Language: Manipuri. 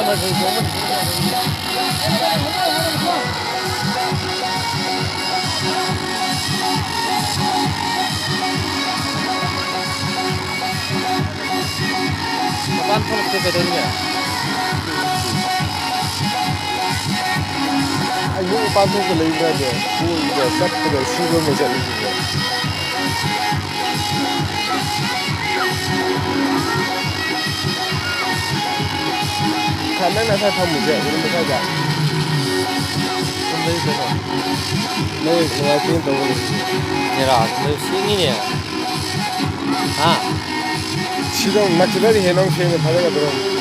mà thì xuống mình ban không được cái đơn nhỉ anh những ban không được lấy ra được vui để sắp để suy luôn một trận gì khả năng là sao thông một trận nhưng mà sao vậy không biết thế nào đây là tiên tổ như là nó xin nhỉ à 지금 마치다리 해놓은 게임에 받아가더라고